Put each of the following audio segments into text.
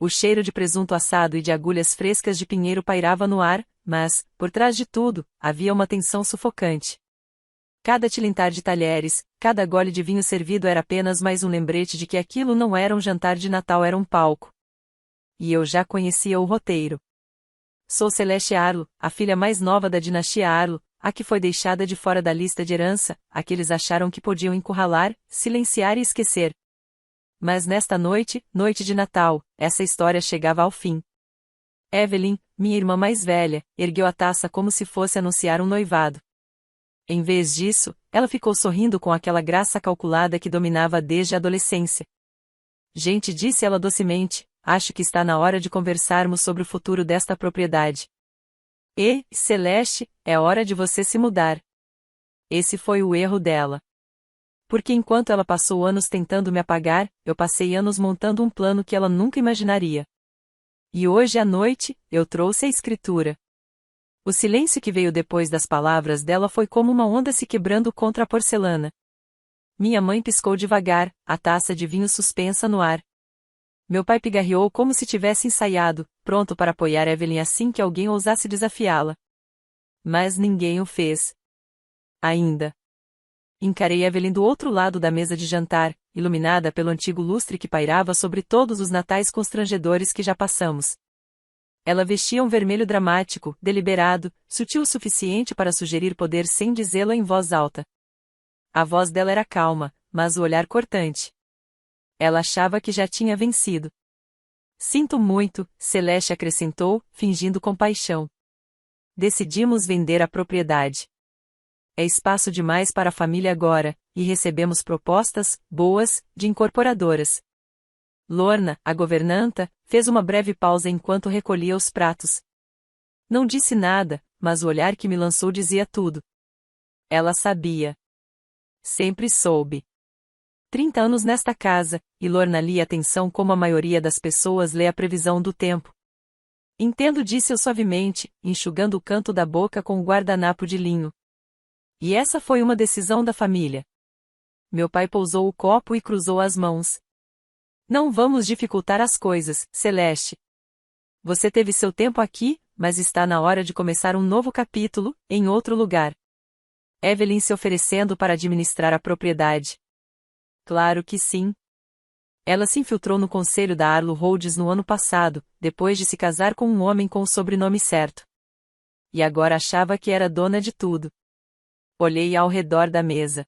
O cheiro de presunto assado e de agulhas frescas de pinheiro pairava no ar, mas, por trás de tudo, havia uma tensão sufocante. Cada tilintar de talheres, cada gole de vinho servido era apenas mais um lembrete de que aquilo não era um jantar de Natal, era um palco. E eu já conhecia o roteiro. Sou Celeste Arlo, a filha mais nova da dinastia Arlo, a que foi deixada de fora da lista de herança, a que eles acharam que podiam encurralar, silenciar e esquecer. Mas nesta noite, noite de Natal, essa história chegava ao fim. Evelyn, minha irmã mais velha, ergueu a taça como se fosse anunciar um noivado. Em vez disso, ela ficou sorrindo com aquela graça calculada que dominava desde a adolescência. Gente, disse ela docemente, acho que está na hora de conversarmos sobre o futuro desta propriedade. E, Celeste, é hora de você se mudar. Esse foi o erro dela. Porque enquanto ela passou anos tentando me apagar, eu passei anos montando um plano que ela nunca imaginaria. E hoje à noite, eu trouxe a escritura. O silêncio que veio depois das palavras dela foi como uma onda se quebrando contra a porcelana. Minha mãe piscou devagar, a taça de vinho suspensa no ar. Meu pai pigarreou como se tivesse ensaiado, pronto para apoiar Evelyn assim que alguém ousasse desafiá-la. Mas ninguém o fez. Ainda. Encarei Evelyn do outro lado da mesa de jantar, iluminada pelo antigo lustre que pairava sobre todos os natais constrangedores que já passamos. Ela vestia um vermelho dramático, deliberado, sutil o suficiente para sugerir poder sem dizê-lo em voz alta. A voz dela era calma, mas o olhar cortante. Ela achava que já tinha vencido. Sinto muito, Celeste acrescentou, fingindo compaixão. Decidimos vender a propriedade. É espaço demais para a família agora, e recebemos propostas, boas, de incorporadoras. Lorna, a governanta, fez uma breve pausa enquanto recolhia os pratos. Não disse nada, mas o olhar que me lançou dizia tudo. Ela sabia. Sempre soube. 30 anos nesta casa, e Lorna lia atenção como a maioria das pessoas lê a previsão do tempo. Entendo, disse eu suavemente, enxugando o canto da boca com o guardanapo de linho. E essa foi uma decisão da família. Meu pai pousou o copo e cruzou as mãos. Não vamos dificultar as coisas, Celeste. Você teve seu tempo aqui, mas está na hora de começar um novo capítulo, em outro lugar. Evelyn se oferecendo para administrar a propriedade. Claro que sim. Ela se infiltrou no conselho da Arlo Holdings no ano passado, depois de se casar com um homem com o sobrenome certo. E agora achava que era dona de tudo. Olhei ao redor da mesa.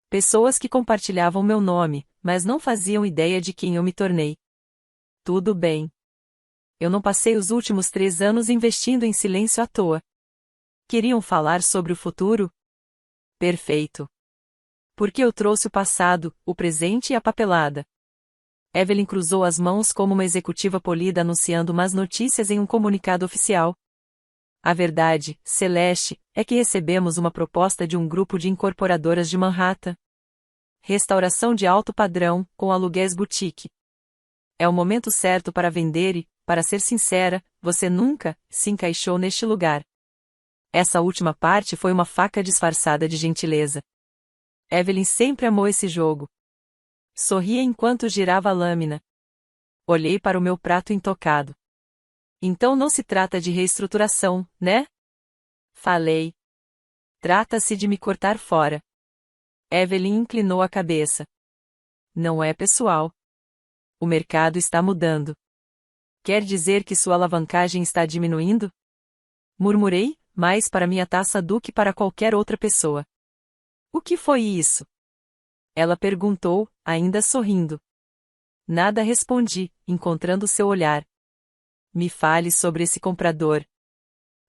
Pessoas que compartilhavam meu nome, mas não faziam ideia de quem eu me tornei. Tudo bem. Eu não passei os últimos 3 anos investindo em silêncio à toa. Queriam falar sobre o futuro? Perfeito. Porque eu trouxe o passado, o presente e a papelada. Evelyn cruzou as mãos como uma executiva polida anunciando más notícias em um comunicado oficial. A verdade, Celeste, é que recebemos uma proposta de um grupo de incorporadoras de Manhattan. Restauração de alto padrão, com aluguéis boutique. É o momento certo para vender e, para ser sincera, você nunca se encaixou neste lugar. Essa última parte foi uma faca disfarçada de gentileza. Evelyn sempre amou esse jogo. Sorria enquanto girava a lâmina. Olhei para o meu prato intocado. Então não se trata de reestruturação, né? Falei. Trata-se de me cortar fora. Evelyn inclinou a cabeça. Não é pessoal. O mercado está mudando. Quer dizer que sua alavancagem está diminuindo? Murmurei, mais para minha taça do que para qualquer outra pessoa. O que foi isso? Ela perguntou, ainda sorrindo. Nada respondi, encontrando seu olhar. Me fale sobre esse comprador.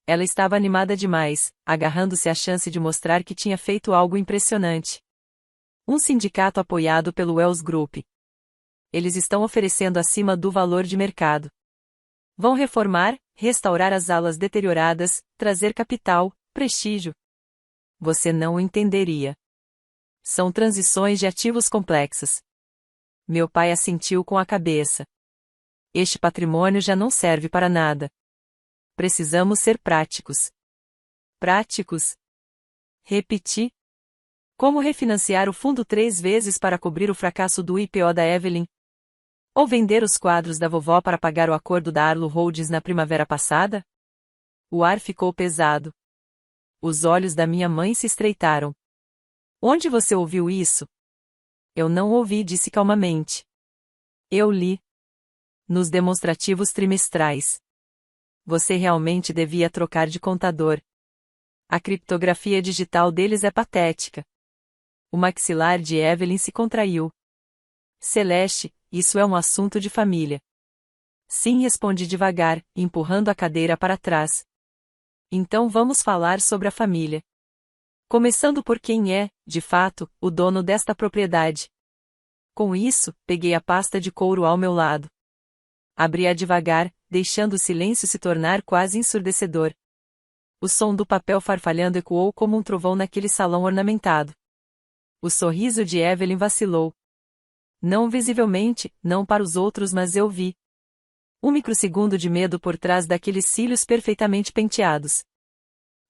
Ela estava animada demais, agarrando-se à chance de mostrar que tinha feito algo impressionante. Um sindicato apoiado pelo Wells Group. Eles estão oferecendo acima do valor de mercado. Vão reformar, restaurar as alas deterioradas, trazer capital, prestígio. Você não o entenderia. São transições de ativos complexas. Meu pai assentiu com a cabeça. Este patrimônio já não serve para nada. Precisamos ser práticos. Práticos? Repeti. Como refinanciar o fundo 3 vezes para cobrir o fracasso do IPO da Evelyn? Ou vender os quadros da vovó para pagar o acordo da Arlo Holdings na primavera passada? O ar ficou pesado. Os olhos da minha mãe se estreitaram. Onde você ouviu isso? Eu não ouvi, disse calmamente. Eu li. Nos demonstrativos trimestrais. Você realmente devia trocar de contador. A criptografia digital deles é patética. O maxilar de Evelyn se contraiu. Celeste, isso é um assunto de família. Sim, respondi devagar, empurrando a cadeira para trás. Então vamos falar sobre a família. Começando por quem é, de fato, o dono desta propriedade. Com isso, peguei a pasta de couro ao meu lado. Abri-a devagar, deixando o silêncio se tornar quase ensurdecedor. O som do papel farfalhando ecoou como um trovão naquele salão ornamentado. O sorriso de Evelyn vacilou. Não visivelmente, não para os outros, mas eu vi. Um microsegundo de medo por trás daqueles cílios perfeitamente penteados.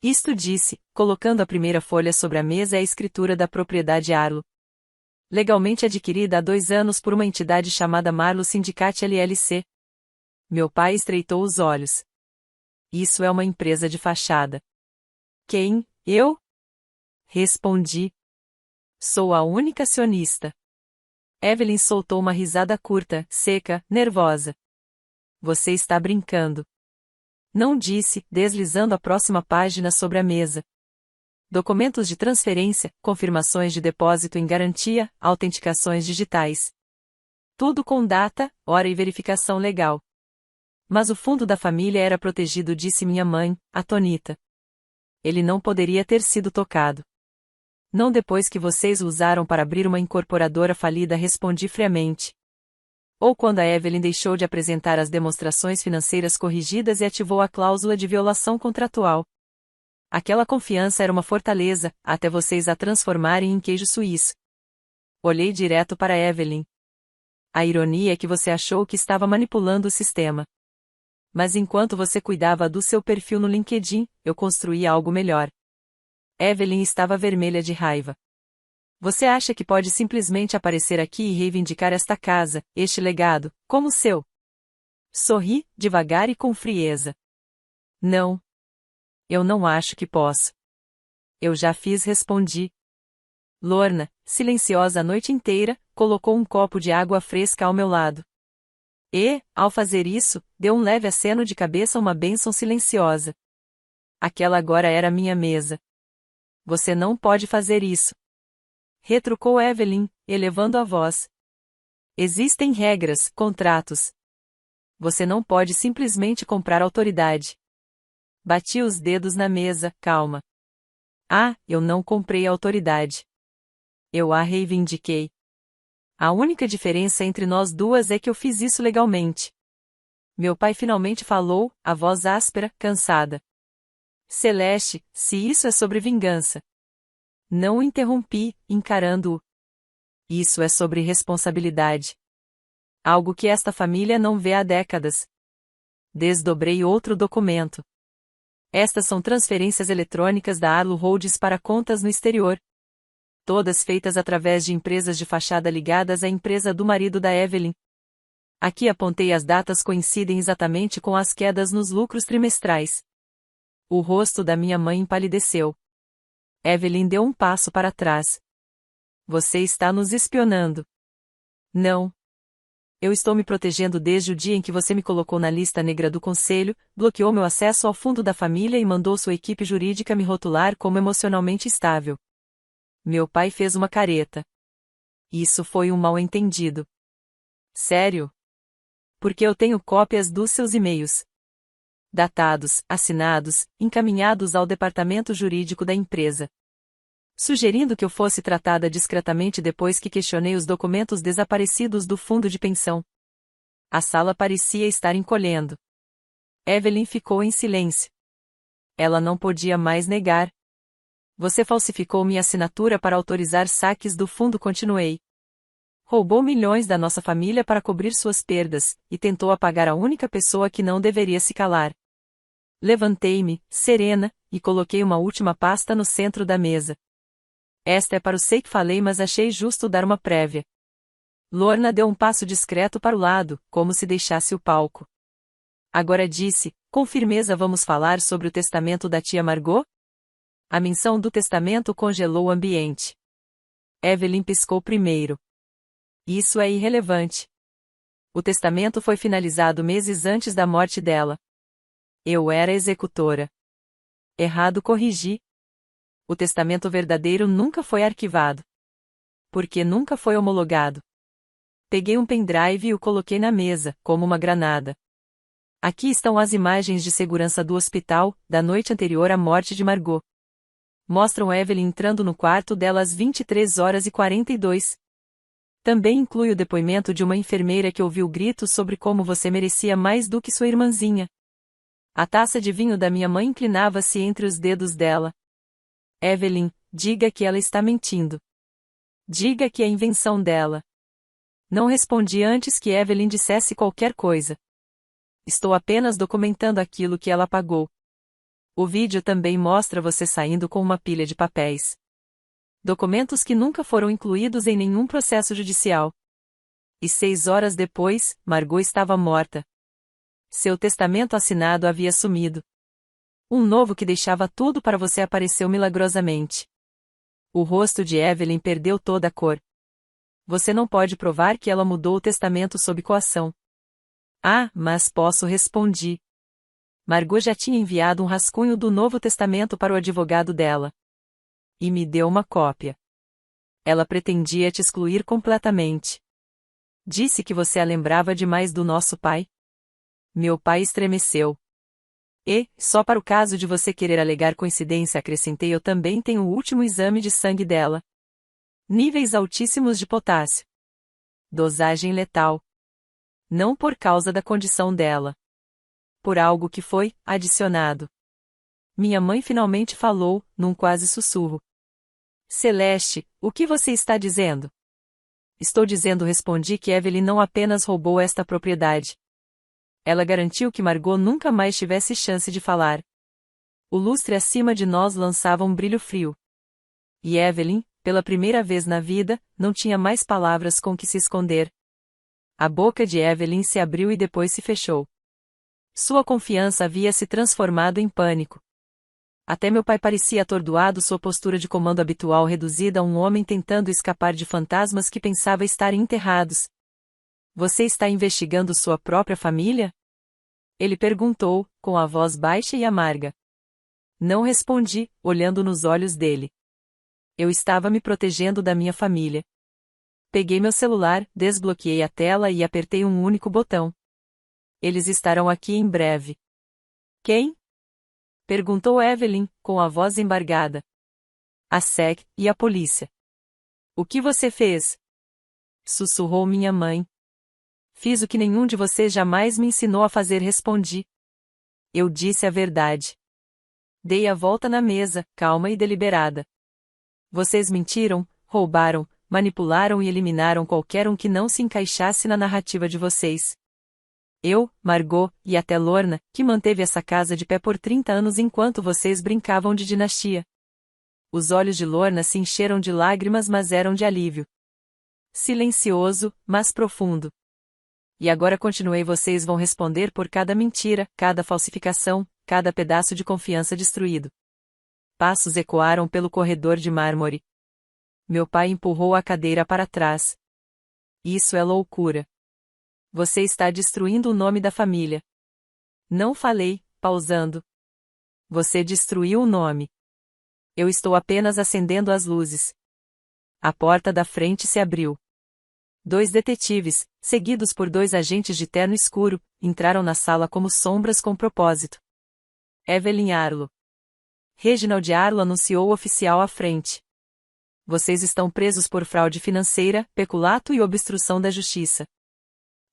Isto disse, colocando a primeira folha sobre a mesa, é a escritura da propriedade Arlo. Legalmente adquirida há 2 anos por uma entidade chamada Marlo Syndicate LLC. Meu pai estreitou os olhos. Isso é uma empresa de fachada. Quem, eu? Respondi. Sou a única acionista. Evelyn soltou uma risada curta, seca, nervosa. Você está brincando. Não, disse, deslizando a próxima página sobre a mesa. Documentos de transferência, confirmações de depósito em garantia, autenticações digitais. Tudo com data, hora e verificação legal. Mas o fundo da família era protegido, disse minha mãe, atônita. Ele não poderia ter sido tocado. Não depois que vocês o usaram para abrir uma incorporadora falida, respondi friamente. Ou quando a Evelyn deixou de apresentar as demonstrações financeiras corrigidas e ativou a cláusula de violação contratual. Aquela confiança era uma fortaleza, até vocês a transformarem em queijo suíço. Olhei direto para Evelyn. A ironia é que você achou que estava manipulando o sistema. Mas enquanto você cuidava do seu perfil no LinkedIn, eu construí algo melhor. Evelyn estava vermelha de raiva. Você acha que pode simplesmente aparecer aqui e reivindicar esta casa, este legado, como seu? Sorri, devagar e com frieza. Não. Eu não acho que posso. Eu já fiz, respondi. Lorna, silenciosa a noite inteira, colocou um copo de água fresca ao meu lado. E, ao fazer isso, deu um leve aceno de cabeça, uma bênção silenciosa. Aquela agora era minha mesa. Você não pode fazer isso. Retrucou Evelyn, elevando a voz. Existem regras, contratos. Você não pode simplesmente comprar autoridade. Bati os dedos na mesa, calma. Ah, eu não comprei a autoridade. Eu a reivindiquei. A única diferença entre nós duas é que eu fiz isso legalmente. Meu pai finalmente falou, a voz áspera, cansada. Celeste, se isso é sobre vingança. Não o interrompi, encarando-o. Isso é sobre responsabilidade. Algo que esta família não vê há décadas. Desdobrei outro documento. Estas são transferências eletrônicas da Arlo Holdings para contas no exterior. Todas feitas através de empresas de fachada ligadas à empresa do marido da Evelyn. Aqui apontei as datas, coincidem exatamente com as quedas nos lucros trimestrais. O rosto da minha mãe empalideceu. Evelyn deu um passo para trás. Você está nos espionando. Não. Eu estou me protegendo desde o dia em que você me colocou na lista negra do conselho, bloqueou meu acesso ao fundo da família e mandou sua equipe jurídica me rotular como emocionalmente estável. Meu pai fez uma careta. Isso foi um mal-entendido. Sério? Porque eu tenho cópias dos seus e-mails. Datados, assinados, encaminhados ao departamento jurídico da empresa. Sugerindo que eu fosse tratada discretamente depois que questionei os documentos desaparecidos do fundo de pensão. A sala parecia estar encolhendo. Evelyn ficou em silêncio. Ela não podia mais negar. Você falsificou minha assinatura para autorizar saques do fundo, continuei. Roubou milhões da nossa família para cobrir suas perdas, e tentou apagar a única pessoa que não deveria se calar. Levantei-me, serena, e coloquei uma última pasta no centro da mesa. Esta é para o sei que falei, mas achei justo dar uma prévia. Lorna deu um passo discreto para o lado, como se deixasse o palco. Agora disse, com firmeza: vamos falar sobre o testamento da tia Margot? A menção do testamento congelou o ambiente. Evelyn piscou primeiro. Isso é irrelevante. O testamento foi finalizado meses antes da morte dela. Eu era executora. Errado, corrigi. O testamento verdadeiro nunca foi arquivado. Porque nunca foi homologado. Peguei um pendrive e o coloquei na mesa, como uma granada. Aqui estão as imagens de segurança do hospital, da noite anterior à morte de Margot. Mostram Evelyn entrando no quarto dela às 23h42. Também inclui o depoimento de uma enfermeira que ouviu gritos sobre como você merecia mais do que sua irmãzinha. A taça de vinho da minha mãe inclinava-se entre os dedos dela. Evelyn, diga que ela está mentindo. Diga que é invenção dela. Não respondi antes que Evelyn dissesse qualquer coisa. Estou apenas documentando aquilo que ela apagou. O vídeo também mostra você saindo com uma pilha de papéis. Documentos que nunca foram incluídos em nenhum processo judicial. E 6 horas depois, Margot estava morta. Seu testamento assinado havia sumido. Um novo que deixava tudo para você apareceu milagrosamente. O rosto de Evelyn perdeu toda a cor. Você não pode provar que ela mudou o testamento sob coação. Ah, mas posso, respondi. Margot já tinha enviado um rascunho do Novo Testamento para o advogado dela. E me deu uma cópia. Ela pretendia te excluir completamente. Disse que você a lembrava demais do nosso pai. Meu pai estremeceu. E, só para o caso de você querer alegar coincidência, acrescentei: eu também tenho o último exame de sangue dela. Níveis altíssimos de potássio. Dosagem letal. Não por causa da condição dela. Por algo que foi adicionado. Minha mãe finalmente falou, num quase sussurro. Celeste, o que você está dizendo? Estou dizendo, respondi, que Evelyn não apenas roubou esta propriedade. Ela garantiu que Margot nunca mais tivesse chance de falar. O lustre acima de nós lançava um brilho frio. E Evelyn, pela primeira vez na vida, não tinha mais palavras com que se esconder. A boca de Evelyn se abriu e depois se fechou. Sua confiança havia se transformado em pânico. Até meu pai parecia atordoado, sua postura de comando habitual reduzida a um homem tentando escapar de fantasmas que pensava estar enterrados. Você está investigando sua própria família? Ele perguntou, com a voz baixa e amarga. Não respondi, olhando nos olhos dele. Eu estava me protegendo da minha família. Peguei meu celular, desbloqueei a tela e apertei um único botão. Eles estarão aqui em breve. Quem? Perguntou Evelyn, com a voz embargada. A SEC e a polícia. O que você fez? Sussurrou minha mãe. Fiz o que nenhum de vocês jamais me ensinou a fazer, respondi. Eu disse a verdade. Dei a volta na mesa, calma e deliberada. Vocês mentiram, roubaram, manipularam e eliminaram qualquer um que não se encaixasse na narrativa de vocês. Eu, Margot, e até Lorna, que manteve essa casa de pé por 30 anos enquanto vocês brincavam de dinastia. Os olhos de Lorna se encheram de lágrimas, mas eram de alívio. Silencioso, mas profundo. E agora continuei: vocês vão responder por cada mentira, cada falsificação, cada pedaço de confiança destruído. Passos ecoaram pelo corredor de mármore. Meu pai empurrou a cadeira para trás. Isso é loucura. Você está destruindo o nome da família. Não falei, pausando. Você destruiu o nome. Eu estou apenas acendendo as luzes. A porta da frente se abriu. 2 detetives, seguidos por 2 agentes de terno escuro, entraram na sala como sombras com propósito. Evelyn Arlo. Reginald Arlo, anunciou o oficial à frente. Vocês estão presos por fraude financeira, peculato e obstrução da justiça.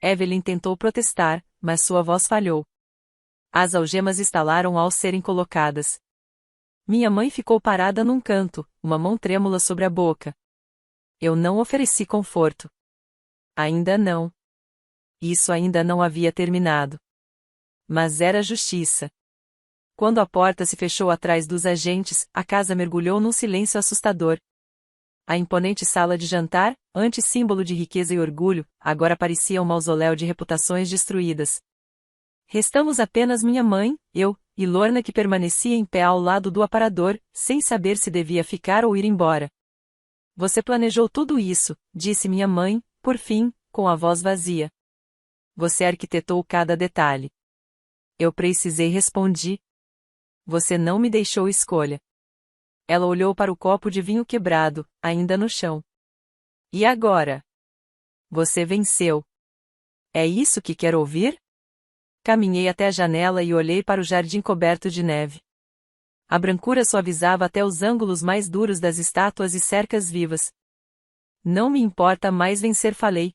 Evelyn tentou protestar, mas sua voz falhou. As algemas estalaram ao serem colocadas. Minha mãe ficou parada num canto, uma mão trêmula sobre a boca. Eu não ofereci conforto. Ainda não. Isso ainda não havia terminado. Mas era justiça. Quando a porta se fechou atrás dos agentes, a casa mergulhou num silêncio assustador. A imponente sala de jantar, antes símbolo de riqueza e orgulho, agora parecia um mausoléu de reputações destruídas. Restamos apenas minha mãe, eu, e Lorna que permanecia em pé ao lado do aparador, sem saber se devia ficar ou ir embora. Você planejou tudo isso, disse minha mãe, por fim, com a voz vazia. Você arquitetou cada detalhe. Eu precisei, respondi. Você não me deixou escolha. Ela olhou para o copo de vinho quebrado, ainda no chão. E agora? Você venceu. É isso que quer ouvir? Caminhei até a janela e olhei para o jardim coberto de neve. A brancura suavizava até os ângulos mais duros das estátuas e cercas vivas. Não me importa mais vencer, falei.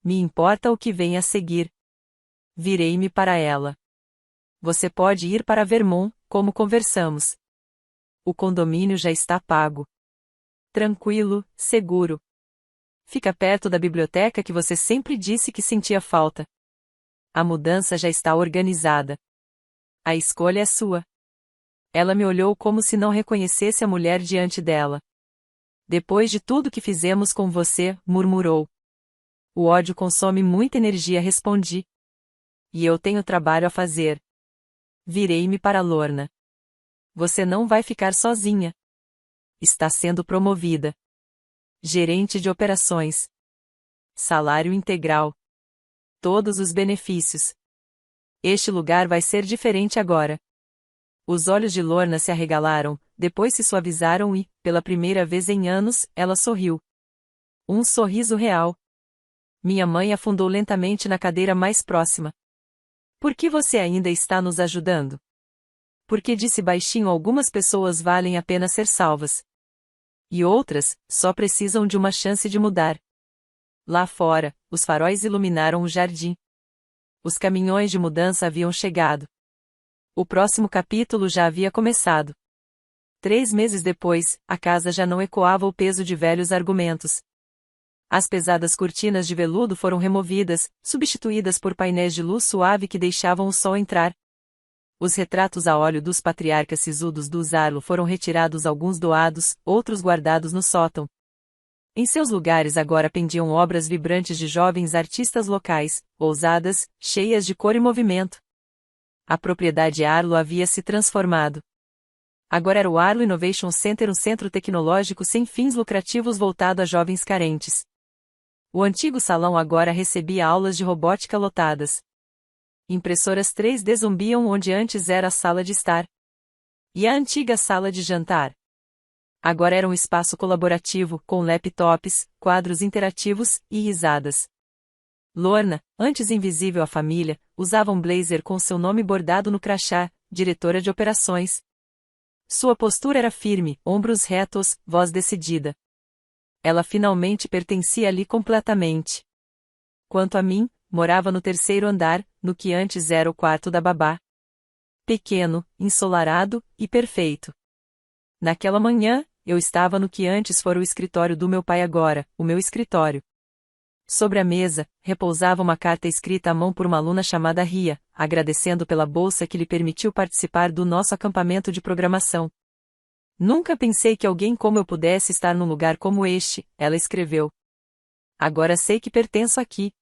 Me importa o que vem a seguir. Virei-me para ela. Você pode ir para Vermont, como conversamos. O condomínio já está pago. Tranquilo, seguro. Fica perto da biblioteca que você sempre disse que sentia falta. A mudança já está organizada. A escolha é sua. Ela me olhou como se não reconhecesse a mulher diante dela. Depois de tudo que fizemos com você, murmurou. O ódio consome muita energia, respondi. E eu tenho trabalho a fazer. Virei-me para Lorna. Você não vai ficar sozinha. Está sendo promovida. Gerente de operações. Salário integral. Todos os benefícios. Este lugar vai ser diferente agora. Os olhos de Lorna se arregalaram, depois se suavizaram e, pela primeira vez em anos, ela sorriu. Um sorriso real. Minha mãe afundou lentamente na cadeira mais próxima. Por que você ainda está nos ajudando? Porque disse baixinho, algumas pessoas valem a pena ser salvas. E outras, só precisam de uma chance de mudar. Lá fora, os faróis iluminaram o jardim. Os caminhões de mudança haviam chegado. O próximo capítulo já havia começado. 3 meses depois, a casa já não ecoava o peso de velhos argumentos. As pesadas cortinas de veludo foram removidas, substituídas por painéis de luz suave que deixavam o sol entrar. Os retratos a óleo dos patriarcas sisudos do Zarlo foram retirados, alguns doados, outros guardados no sótão. Em seus lugares agora pendiam obras vibrantes de jovens artistas locais, ousadas, cheias de cor e movimento. A propriedade Arlo havia se transformado. Agora era o Arlo Innovation Center, um centro tecnológico sem fins lucrativos voltado a jovens carentes. O antigo salão agora recebia aulas de robótica lotadas. Impressoras 3D zumbiam onde antes era a sala de estar. E a antiga sala de jantar. Agora era um espaço colaborativo, com laptops, quadros interativos e risadas. Lorna, antes invisível à família, usava um blazer com seu nome bordado no crachá, diretora de operações. Sua postura era firme, ombros retos, voz decidida. Ela finalmente pertencia ali completamente. Quanto a mim, morava no 3º andar, no que antes era o quarto da babá. Pequeno, ensolarado e perfeito. Naquela manhã, eu estava no que antes fora o escritório do meu pai, agora, o meu escritório. Sobre a mesa, repousava uma carta escrita à mão por uma aluna chamada Ria, agradecendo pela bolsa que lhe permitiu participar do nosso acampamento de programação. Nunca pensei que alguém como eu pudesse estar num lugar como este, ela escreveu. Agora sei que pertenço aqui.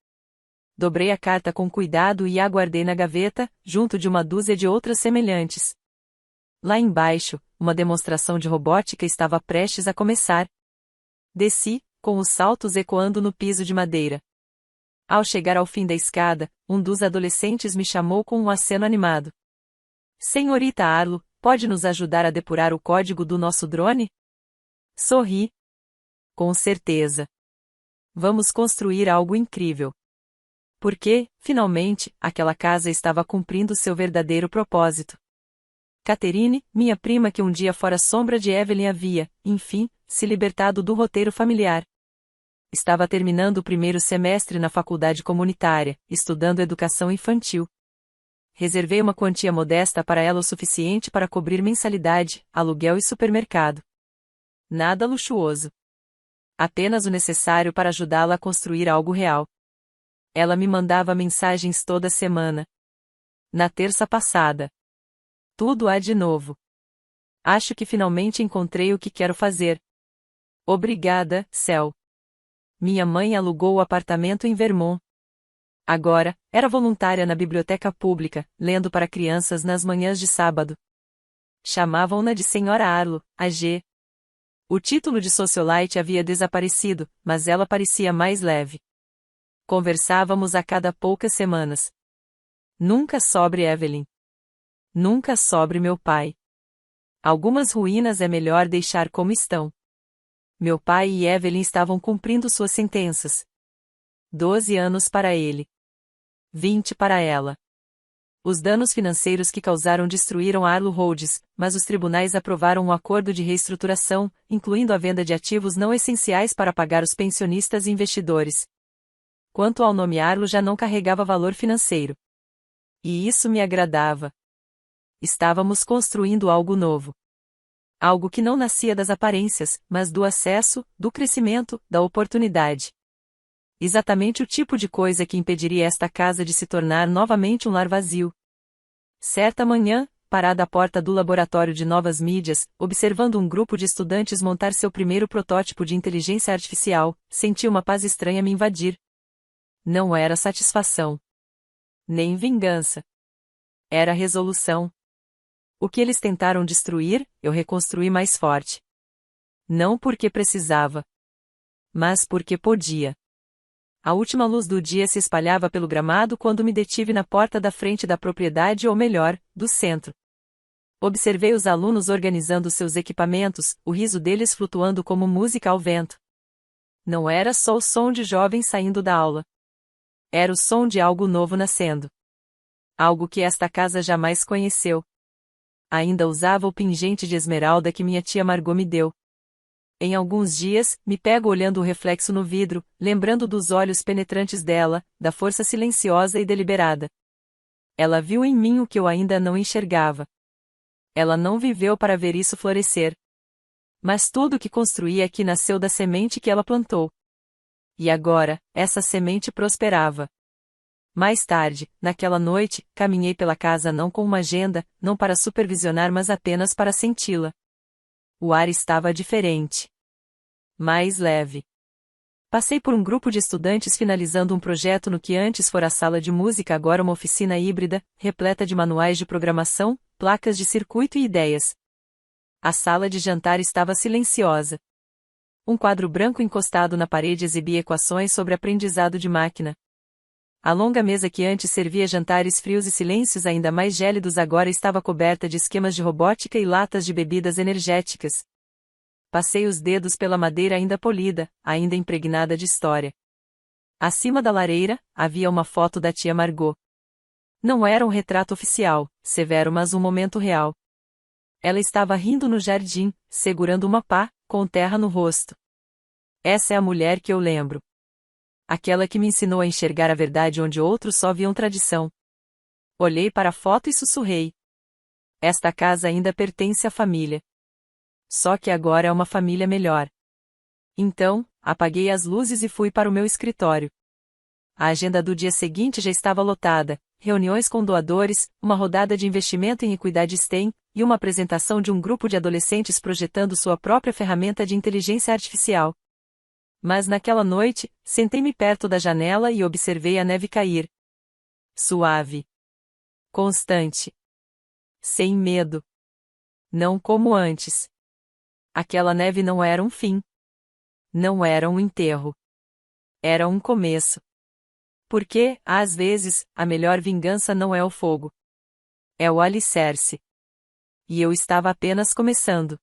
Dobrei a carta com cuidado e a guardei na gaveta, junto de uma dúzia de outras semelhantes. Lá embaixo, uma demonstração de robótica estava prestes a começar. Desci, com os saltos ecoando no piso de madeira. Ao chegar ao fim da escada, um dos adolescentes me chamou com um aceno animado. Senhorita Arlo, pode nos ajudar a depurar o código do nosso drone? Sorri. Com certeza. Vamos construir algo incrível. Porque, finalmente, aquela casa estava cumprindo seu verdadeiro propósito. Catherine, minha prima que um dia fora sombra de Evelyn, havia, enfim, se libertado do roteiro familiar. Estava terminando o 1º semestre na faculdade comunitária, estudando educação infantil. Reservei uma quantia modesta para ela, o suficiente para cobrir mensalidade, aluguel e supermercado. Nada luxuoso. Apenas o necessário para ajudá-la a construir algo real. Ela me mandava mensagens toda semana. Na terça passada. Tudo há de novo. Acho que finalmente encontrei o que quero fazer. Obrigada, céu. Minha mãe alugou o apartamento em Vermont. Agora, era voluntária na biblioteca pública, lendo para crianças nas manhãs de sábado. Chamavam-na de Senhora Arlo, AG. O título de socialite havia desaparecido, mas ela parecia mais leve. Conversávamos a cada poucas semanas. Nunca sobre Evelyn. Nunca sobre meu pai. Algumas ruínas é melhor deixar como estão. Meu pai e Evelyn estavam cumprindo suas sentenças. 12 anos para ele. 20 para ela. Os danos financeiros que causaram destruíram a Arlo Holdings, mas os tribunais aprovaram um acordo de reestruturação, incluindo a venda de ativos não essenciais para pagar os pensionistas e investidores. Quanto ao nome Arlo já não carregava valor financeiro. E isso me agradava. Estávamos construindo algo novo. Algo que não nascia das aparências, mas do acesso, do crescimento, da oportunidade. Exatamente o tipo de coisa que impediria esta casa de se tornar novamente um lar vazio. Certa manhã, parada à porta do laboratório de novas mídias, observando um grupo de estudantes montar seu primeiro protótipo de inteligência artificial, senti uma paz estranha me invadir. Não era satisfação. Nem vingança. Era resolução. O que eles tentaram destruir, eu reconstruí mais forte. Não porque precisava, mas porque podia. A última luz do dia se espalhava pelo gramado quando me detive na porta da frente da propriedade, ou melhor, do centro. Observei os alunos organizando seus equipamentos, o riso deles flutuando como música ao vento. Não era só o som de jovens saindo da aula. Era o som de algo novo nascendo. Algo que esta casa jamais conheceu. Ainda usava o pingente de esmeralda que minha tia Margot me deu. Em alguns dias, me pego olhando o reflexo no vidro, lembrando dos olhos penetrantes dela, da força silenciosa e deliberada. Ela viu em mim o que eu ainda não enxergava. Ela não viveu para ver isso florescer. Mas tudo o que construí aqui nasceu da semente que ela plantou. E agora, essa semente prosperava. Mais tarde, naquela noite, caminhei pela casa não com uma agenda, não para supervisionar mas apenas para senti-la. O ar estava diferente. Mais leve. Passei por um grupo de estudantes finalizando um projeto no que antes fora a sala de música, agora uma oficina híbrida, repleta de manuais de programação, placas de circuito e ideias. A sala de jantar estava silenciosa. Um quadro branco encostado na parede exibia equações sobre aprendizado de máquina. A longa mesa que antes servia jantares frios e silêncios ainda mais gélidos agora estava coberta de esquemas de robótica e latas de bebidas energéticas. Passei os dedos pela madeira ainda polida, ainda impregnada de história. Acima da lareira, havia uma foto da tia Margot. Não era um retrato oficial, severo, mas um momento real. Ela estava rindo no jardim, segurando uma pá, com terra no rosto. Essa é a mulher que eu lembro. Aquela que me ensinou a enxergar a verdade onde outros só viam tradição. Olhei para a foto e sussurrei. Esta casa ainda pertence à família. Só que agora é uma família melhor. Então, apaguei as luzes e fui para o meu escritório. A agenda do dia seguinte já estava lotada, reuniões com doadores, uma rodada de investimento em equidade STEM, e uma apresentação de um grupo de adolescentes projetando sua própria ferramenta de inteligência artificial. Mas naquela noite, sentei-me perto da janela e observei a neve cair. Suave. Constante. Sem medo. Não como antes. Aquela neve não era um fim. Não era um enterro. Era um começo. Porque, às vezes, a melhor vingança não é o fogo. É o alicerce. E eu estava apenas começando.